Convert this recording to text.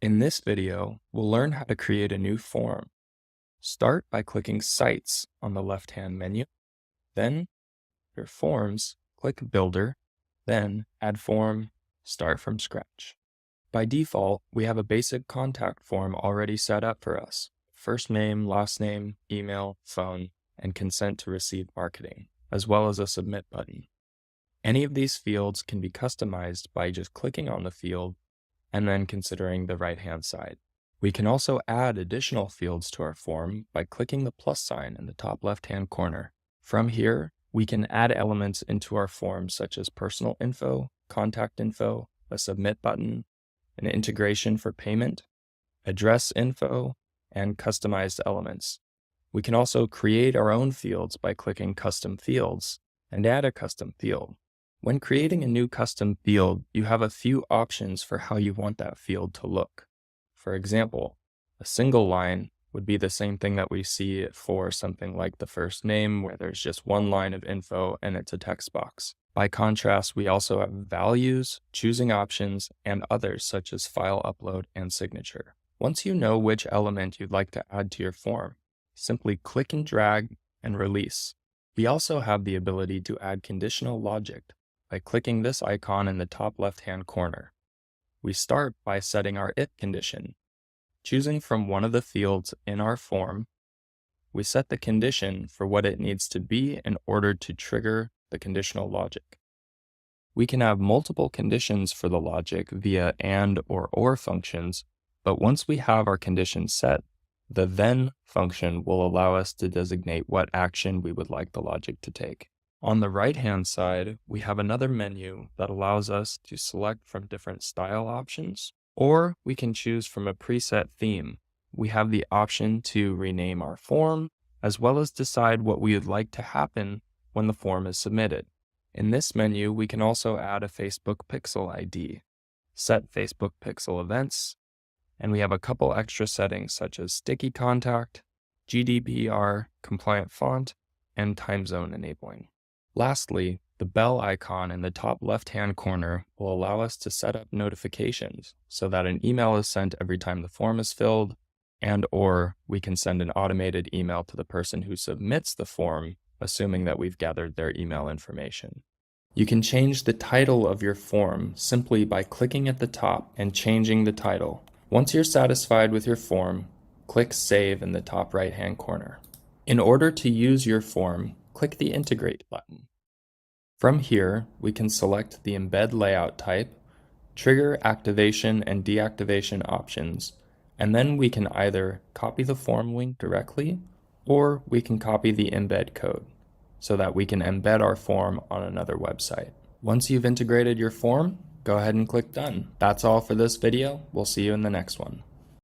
In this video, we'll learn how to create a new form. Start by clicking Sites on the left-hand menu. Then, your Forms, click Builder. Then, Add Form, Start from scratch. By default, we have a basic contact form already set up for us. First name, last name, email, phone, and consent to receive marketing, as well as a Submit button. Any of these fields can be customized by just clicking on the field and then considering the right-hand side. We can also add additional fields to our form by clicking the plus sign in the top left-hand corner. From here, we can add elements into our form such as personal info, contact info, a submit button, an integration for payment, address info, and customized elements. We can also create our own fields by clicking Custom Fields and add a custom field. When creating a new custom field, you have a few options for how you want that field to look. For example, a single line would be the same thing that we see for something like the first name, where there's just one line of info and it's a text box. By contrast, we also have values, choosing options, and others such as file upload and signature. Once you know which element you'd like to add to your form, simply click and drag and release. We also have the ability to add conditional logic by clicking this icon in the top left-hand corner. We start by setting our if condition. Choosing from one of the fields in our form, we set the condition for what it needs to be in order to trigger the conditional logic. We can have multiple conditions for the logic via and or functions, but once we have our condition set, the then function will allow us to designate what action we would like the logic to take. On the right-hand side, we have another menu that allows us to select from different style options, or we can choose from a preset theme. We have the option to rename our form, as well as decide what we would like to happen when the form is submitted. In this menu, we can also add a Facebook Pixel ID, set Facebook Pixel events, and we have a couple extra settings such as sticky contact, GDPR compliant font, and time zone enabling. Lastly, the bell icon in the top left-hand corner will allow us to set up notifications so that an email is sent every time the form is filled, and/or we can send an automated email to the person who submits the form, assuming that we've gathered their email information. You can change the title of your form simply by clicking at the top and changing the title. Once you're satisfied with your form, click Save in the top right-hand corner. In order to use your form, click the Integrate button. From here, we can select the Embed Layout type, trigger activation and deactivation options, and then we can either copy the form link directly, or we can copy the embed code so that we can embed our form on another website. Once you've integrated your form, go ahead and click Done. That's all for this video. We'll see you in the next one.